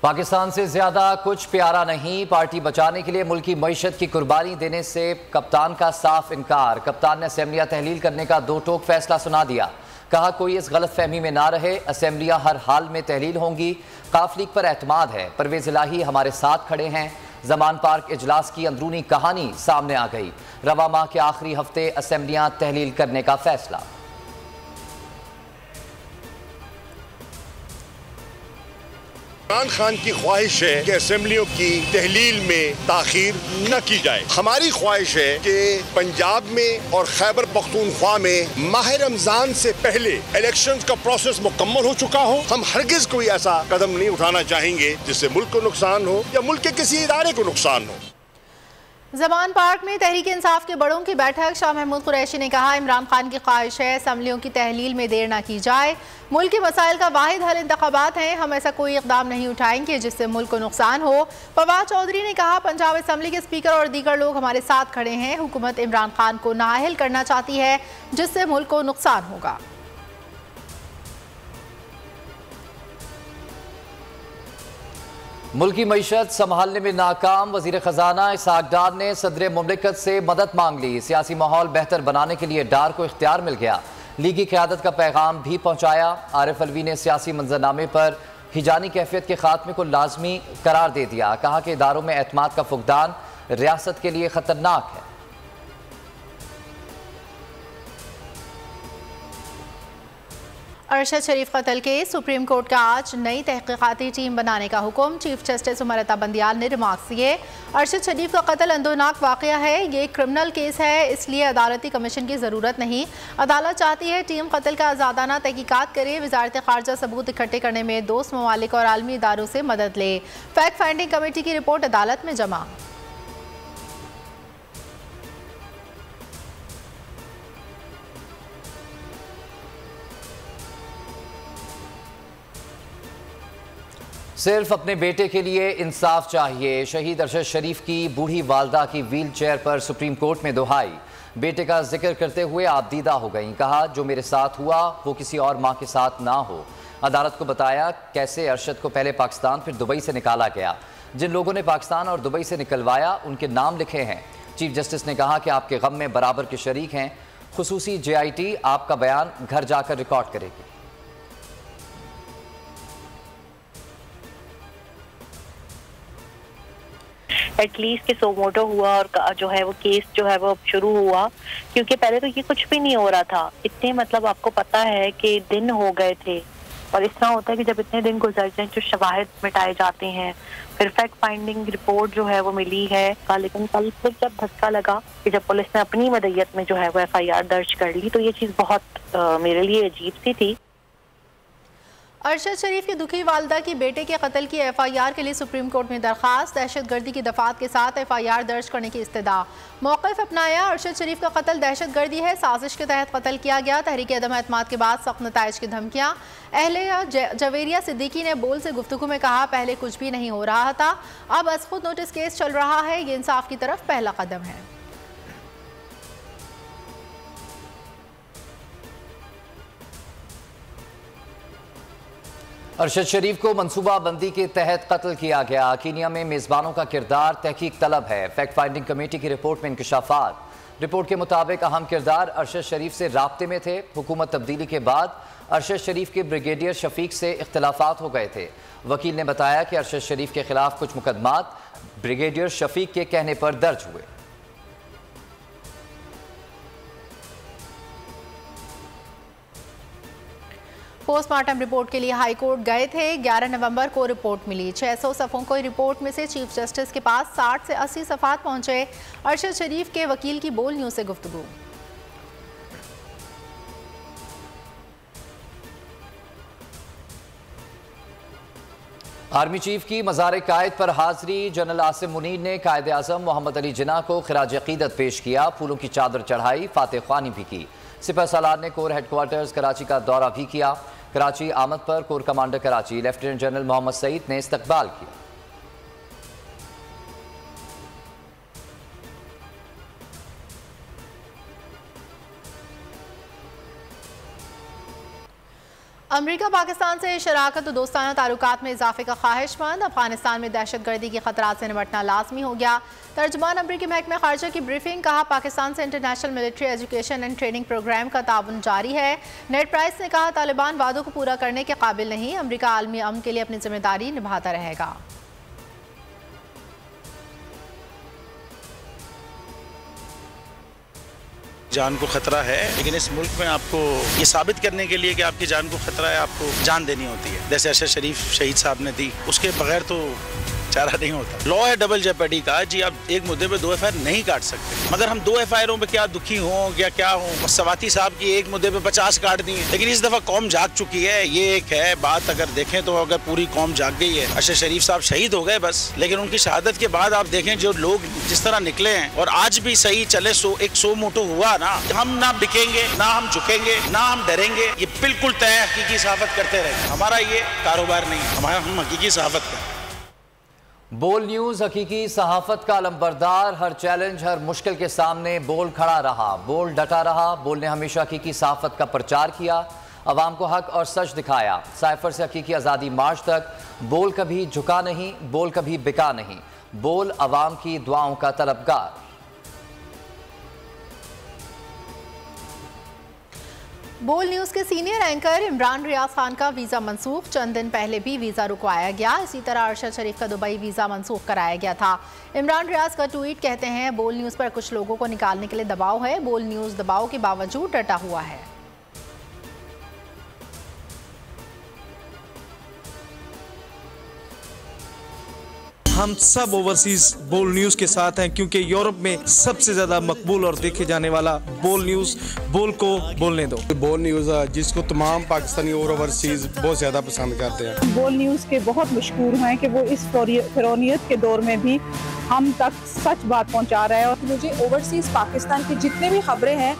पाकिस्तान से ज्यादा कुछ प्यारा नहीं। पार्टी बचाने के लिए मुल्क की मईशत की कुर्बानी देने से कप्तान का साफ इनकार। कप्तान ने असेंबलियां तहलील करने का दो टोक फैसला सुना दिया। कहा कोई इस गलत फहमी में ना रहे, असेंबलियां हर हाल में तहलील होंगी। काफ लीग पर एतमाद है, परवेज इलाही हमारे साथ खड़े हैं। जमान पार्क इजलास की अंदरूनी कहानी सामने आ गई। रवा माह के आखिरी हफ्ते असेंबलियां तहलील करने का फैसला। इमरान खान की ख्वाहिश है कि असेंबलियों की तहलील में ताखीर न की जाए। हमारी ख्वाहिश है कि पंजाब में और खैबर पख्तूनख्वा में माह रमजान से पहले इलेक्शंस का प्रोसेस मुकम्मल हो चुका हो। हम हरगिज कोई ऐसा कदम नहीं उठाना चाहेंगे जिससे मुल्क को नुकसान हो या मुल्क के किसी इदारे को नुकसान हो। जमान पार्क में तहरीक इंसाफ के बड़ों की बैठक। शाह महमूद कुरैशी ने कहा इमरान खान की ख्वाहिश है असेंबलियों की तहलील में देर न की जाए। मुल्क के मसाइल का वाहिद हल इंतखाबात हैं। हम ऐसा कोई इकदाम नहीं उठाएंगे जिससे मुल्क को नुकसान हो। फवाद चौधरी ने कहा पंजाब असेंबली के स्पीकर और दीगर लोग हमारे साथ खड़े हैं। हुकूमत इमरान खान को नाअहल करना चाहती है जिससे मुल्क को नुकसान होगा। मुल्क की मईशत संभालने में नाकाम। वजीर खजाना इसहाक डार ने सदर मुमलिकत से मदद मांग ली। सियासी माहौल बेहतर बनाने के लिए डार को इख्तियार मिल गया। लीगी क़यादत का पैगाम भी पहुंचाया। आरिफ अलवी ने सियासी मंजरनामे पर हिजानी कैफियत के खात्मे को लाजमी करार दे दिया। कहा कि इदारों में एतमाद का फुकदान रियासत के लिए खतरनाक है। अरशद शरीफ कत्ल केस सुप्रीम कोर्ट का आज नई तहकीकाती टीम बनाने का हुक्म। चीफ जस्टिस उमर अता बंदियाल ने रिमार्क्स दिए। अरशद शरीफ का कत्ल अंदोनाक वाक़या है, ये क्रिमिनल केस है, इसलिए अदालती कमीशन की ज़रूरत नहीं। अदालत चाहती है टीम कत्ल का आज़ादाना तहकीकात करे। वजारत ख़ारजा सबूत इकट्ठे करने में दोस्त ममालिक और आलमी इदारों से मदद ले। फैक्ट फाइंडिंग कमेटी की रिपोर्ट अदालत में जमा। सिर्फ अपने बेटे के लिए इंसाफ चाहिए। शहीद अरशद शरीफ की बूढ़ी वालदा की व्हील चेयर पर सुप्रीम कोर्ट में दुहाई। बेटे का जिक्र करते हुए आबदीदा हो गईं। कहा जो मेरे साथ हुआ वो किसी और माँ के साथ ना हो। अदालत को बताया कैसे अरशद को पहले पाकिस्तान फिर दुबई से निकाला गया। जिन लोगों ने पाकिस्तान और दुबई से निकलवाया उनके नाम लिखे हैं। चीफ जस्टिस ने कहा कि आपके गम में बराबर के शरीक हैं। खुसूसी JIT आपका बयान घर जाकर रिकॉर्ड करेगी। एटलीस्ट कि सोमोटो हुआ और जो है वो केस जो है वो शुरू हुआ, क्योंकि पहले तो ये कुछ भी नहीं हो रहा था। इतने मतलब आपको पता है कि दिन हो गए थे और इस तरह होता है कि जब इतने दिन गुजर जाए जो शवाहिद मिटाए जाते हैं। फिर फैक्ट फाइंडिंग रिपोर्ट जो है वो मिली है, लेकिन कल फिर जब धक्का लगा कि जब पुलिस ने अपनी मदयत में जो है वो FIR दर्ज कर ली, तो ये चीज़ बहुत मेरे लिए अजीब सी थी। अरशद शरीफ की दुखी वालदा की बेटे के कत्ल की FIR के लिए सुप्रीम कोर्ट में दरखास्त। दहशत गर्दी की दफात के साथ FIR दर्ज करने की इस्तदा। मौक़िफ़ अपनाया। अरशद शरीफ का कत्ल दहशत गर्दी है, साजिश के तहत कत्ल किया गया। तहरीक अदम एतमाद के बाद सख्त नताइज की धमकियाँ। अहलिया जवेरिया सिद्दीकी ने बोल से गुफ्तगू में कहा पहले कुछ भी नहीं हो रहा था, अब अज खुद नोटिस केस चल रहा है, ये इंसाफ की तरफ पहला कदम है। अरशद शरीफ को मनसूबा बंदी के तहत कत्ल किया गया। कीनिया में मेज़बानों का किरदार तहकीक तलब है। फैक्ट फाइंडिंग कमेटी की रिपोर्ट में इंकशाफात। रिपोर्ट के मुताबिक अहम किरदार अरशद शरीफ से राब्ते में थे। हुकूमत तब्दीली के बाद अरशद शरीफ के ब्रिगेडियर शफीक से इख्तलाफात हो गए थे। वकील ने बताया कि अरशद शरीफ के खिलाफ कुछ मुकदमात ब्रिगेडियर शफीक के कहने पर दर्ज हुए। पोस्टमार्टम रिपोर्ट के लिए हाई कोर्ट गए थे। 11 नवंबर को रिपोर्ट मिली। 600 सफ़ों को रिपोर्ट में से चीफ जस्टिस के पास 60 से 80 सफ़ात पहुंचे। अरशद शरीफ के वकील की बोल न्यूज़ से गुफ्तगू। आर्मी चीफ की मज़ार कायद पर हाजिरी। जनरल आसिम मुनीर ने कायद आज़म मोहम्मद अली जिन्ना को खिराज अकीदत पेश किया। फूलों की चादर चढ़ाई, फातह ख्वानी भी की। सिपह सालार ने कोर हेडक्वार्टर्स कराची का दौरा भी किया। कराची आमद पर core commander Karachi lieutenant general Mohammad Saeed ने इस्तकबाल किया। अमरीका पाकिस्तान से शराकत और दोस्ताना ताल्लुकात में इजाफे का ख्वाहिशमंद। अफगानिस्तान में दहशतगर्दी के खतरात से निपटना लाजमी हो गया। तर्जुमान अमरीकी महकमा खारजा की ब्रीफिंग, कहा पाकिस्तान से international military education and training programme का ताउन जारी है। नेड प्राइस ने कहा तालिबान वादों को पूरा करने के काबिल नहीं, अमरीका आलमी अमन के लिए अपनी जिम्मेदारी निभाता रहेगा। जान को खतरा है, लेकिन इस मुल्क में आपको ये साबित करने के लिए कि आपकी जान को खतरा है, आपको जान देनी होती है। जैसे अरशद शरीफ शहीद साहब ने दी, उसके बगैर तो चारा नहीं होता। लॉ है डबल जेपर्डी का जी, आप एक मुद्दे पे 2 FIR नहीं काट सकते। मगर हम 2 FIRों पे क्या दुखी हों या क्या हों। सवाती साहब की एक मुद्दे पे 50 काट दी, लेकिन इस दफा कौम जाग चुकी है। ये एक है बात, अगर देखें तो अगर पूरी कौम जाग गई है। अरशद शरीफ साहब शहीद हो गए बस, लेकिन उनकी शहादत के बाद आप देखें जो लोग जिस तरह निकले हैं और आज भी सही चले। एक सो मोटो हुआ ना, हम ना बिकेंगे, ना हम झुकेंगे, ना हम डरेंगे। ये बिल्कुल तय हकीकी सहाफत करते रहेंगे। हमारा ये कारोबार नहीं, हम हकीकी सहाफत करें। बोल न्यूज़ हकीकी सहाफत का अलंबरदार। हर चैलेंज, हर मुश्किल के सामने बोल खड़ा रहा, बोल डटा रहा। बोल ने हमेशा हकीकी सहाफत का प्रचार किया, अवाम को हक और सच दिखाया। साइफर से हकीकी आज़ादी मार्च तक बोल कभी झुका नहीं, बोल कभी बिका नहीं। बोल अवाम की दुआओं का तलबगार। बोल न्यूज़ के सीनियर एंकर इमरान रियाज खान का वीज़ा मनसूख। चंद दिन पहले भी वीज़ा रुकवाया गया। इसी तरह अरशद शरीफ का दुबई वीज़ा मनसूख कराया गया था। इमरान रियाज का ट्वीट, कहते हैं बोल न्यूज़ पर कुछ लोगों को निकालने के लिए दबाव है। बोल न्यूज़ दबाव के बावजूद डटा हुआ है। हम सब ओवरसीज बोल न्यूज़ के साथ हैं, क्योंकि यूरोप में सबसे ज़्यादा मकबूल और देखे जाने वाला बोल न्यूज़। बोल को बोलने दो। बोल न्यूज़ जिसको तमाम पाकिस्तानी और ओवरसीज बहुत ज़्यादा पसंद करते हैं। बोल न्यूज़ के बहुत मशहूर हैं कि वो इस फिरौनियत के दौर में भी हम तक सच बात पहुंचा रहा है। और मुझे ओवरसीज पाकिस्तान की जितने भी खबरें हैं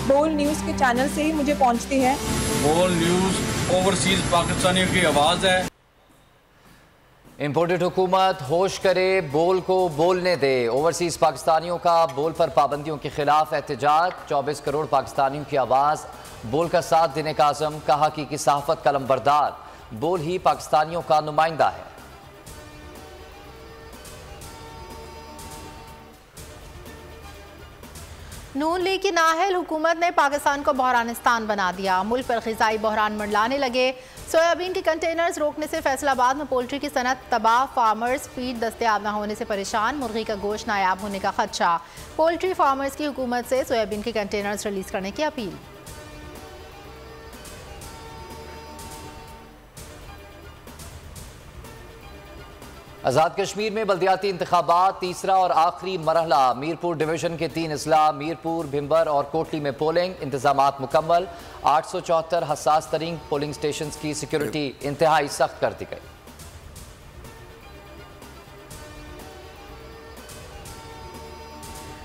बोल न्यूज़ के चैनल से ही मुझे पहुंचती है। बोल न्यूज़ ओवरसीज पाकिस्तानियों की आवाज़ है। इंपोर्टेड हुकूमत होश करे, बोल को बोलने दे। ओवरसीज पाकिस्तानियों का बोल पर पाबंदियों के खिलाफ एहतजाज। 24 करोड़ पाकिस्तानियों की आवाज़, बोल का साथ देने का आज़म। कहा कि सहाफ़त का लंबरदार बोल ही पाकिस्तानियों का नुमाइंदा है। नून लीग की नाअहल हुकूमत ने पाकिस्तान को बहरानिस्तान बना दिया। मुल्क पर ग़िज़ाई बहरान मंडलाने लगे। सोयाबीन के कंटेनर्स रोकने से फैसलाबाद में पोल्ट्री की सनत तबाह। फार्मर्स फीड दस्तयाब न होने से परेशान। मुर्गी का गोश्त नायाब होने का खदशा। पोल्ट्री फार्मर्स की हुकूमत से सोयाबीन के कंटेनर्स रिलीज करने की अपील। आज़ाद कश्मीर में बल्दियाती इंतखाबात, तीसरा और आखिरी मरहला। मीरपुर डिवीजन के 3 अजला मीरपुर, भिम्बर और कोटली में पोलिंग। इंतजामात मुकम्मल। 874 हसास तरीन पोलिंग स्टेशन की सिक्योरिटी इंतहाई सख्त कर दी गई।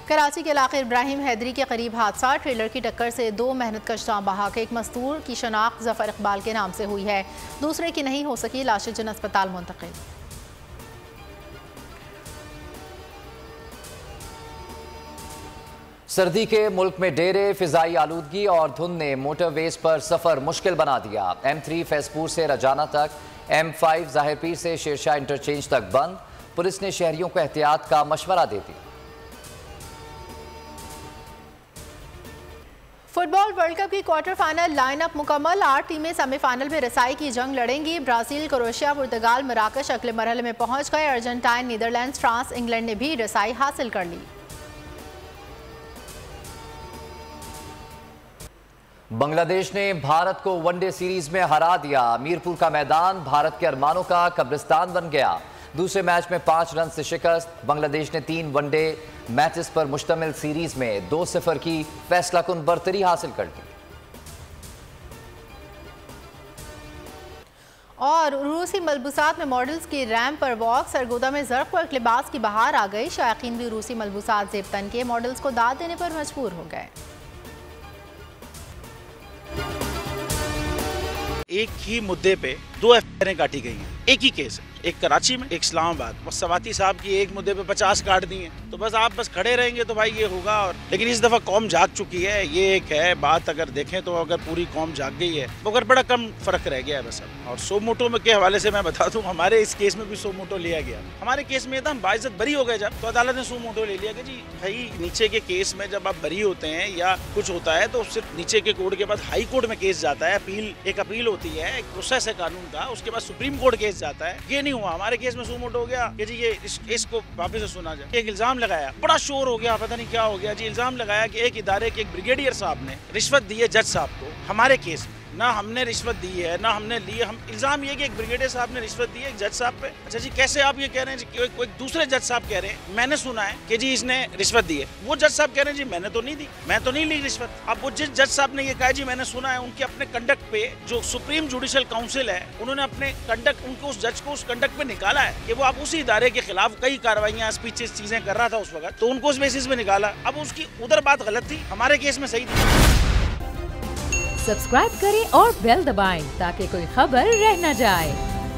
कराची के इलाके इब्राहिम हैदरी के करीब हादसा। ट्रेलर की टक्कर से 2 मेहनतकश जाँ बहाक। एक मजदूर की शनाख्त जफर इकबाल के नाम से हुई है, दूसरे की नहीं हो सकी। लाशें जन अस्पताल मुंतकिल। सर्दी के मुल्क में डेरे, फिजाई आलूदगी और धुंध ने मोटरवेज पर सफर मुश्किल बना दिया। M3 फैजपुर से रजाना तक, M5 जाहिरपीर से शेरशाह इंटरचेंज तक बंद। पुलिस ने शहरियों को एहतियात का मशवरा दे दिया। फुटबॉल वर्ल्ड कप की क्वार्टर फाइनल लाइनअप मुकम्मल। 8 टीमें सेमीफाइनल में रसाई की जंग लड़ेंगी। ब्राजील, क्रोएशिया, पुर्तगाल, मराकश अगले मरहले में पहुंच गए। अर्जेंटाइन, नीदरलैंड्स, फ्रांस, इंग्लैंड ने भी रसाई हासिल कर ली। बांग्लादेश ने भारत को वनडे सीरीज में हरा दिया। मीरपुर का मैदान भारत के अरमानों का कब्रिस्तान बन गया। दूसरे मैच में 5 रन से शिकस्त। बांग्लादेश ने 3 वनडे मैचेस पर मुश्तमिल सीरीज में 2-0 की फैसलाकुन बरतरी हासिल कर ली। और रूसी मलबूसात में मॉडल्स की रैंप पर वॉक। सरगोदा में ज़र्क वर्क लिबास की बहार आ गई। शायकीन भी रूसी मलबूसात ज़ेबतन के मॉडल्स को दाद देने पर मजबूर हो गए। एक ही मुद्दे पे 2 FIR काटी गई हैं, एक ही केस है, एक कराची में, एक इस्लामाबाद। बस सवाती साहब की एक मुद्दे पे 50 काट दी हैं, तो बस आप बस खड़े रहेंगे तो भाई ये होगा। और लेकिन इस दफा कौम जाग चुकी है, ये एक है बात। अगर देखें तो अगर पूरी कौम जाग गई है तो अगर बड़ा कम फर्क रह गया है बस अब। और सो मोटो में के हवाले से मैं बता दूं, हमारे इस केस में भी सो मोटो लिया गया। हमारे केस में था हम बाइज्जत बरी हो गए जब, तो अदालत ने सो मोटो ले लिया कि जी भाई नीचे के केस में जब आप बरी होते हैं या कुछ होता है तो सिर्फ नीचे के कोर्ट के बाद हाई कोर्ट में केस जाता है, एक अपील होती है, एक प्रोसेस है कानून का, उसके बाद सुप्रीम कोर्ट केस जाता है। ये नहीं हुआ हमारे केस में। सो मोटो हो गया कि जी ये इस केस को वापस से सुना जाए। एक इल्जाम लगाया, बड़ा शोर हो गया, पता नहीं क्या हो गया जी। इल्जाम लगाया कि एक इदारे के एक ब्रिगेडियर साहब ने रिश्वत दी है जज साहब को। हमारे केस में ना हमने रिश्वत दी है ना हमने ली है। हम इल्जाम ये कि एक ब्रिगेडियर साहब ने रिश्वत दी है एक जज साहब पे। अच्छा जी, कैसे आप ये कह रहे हैं जी? कोई दूसरे जज साहब कह रहे हैं मैंने सुना है कि जी इसने रिश्वत दी है। वो जज साहब कह रहे हैं जी मैंने तो नहीं दी, मैं तो नहीं ली रिश्वत। अब वो जिस जज साहब ने ये कहा जी मैंने सुना है, उनके अपने कंडक्ट पे जो सुप्रीम जुडिशल काउंसिल है उन्होंने अपने कंडक्ट, उनको उस जज को उस कंडक्ट पे निकाला है कि वो आप उसी इदारे के खिलाफ कई कार्रवाइयां स्पीचेस चीजें कर रहा था उस वक्त, तो उनको उस बेसिस पे निकाला। अब उसकी उधर बात गलत थी, हमारे केस में सही थी। सब्सक्राइब करें और बेल दबाएं ताकि कोई खबर रह न जाए।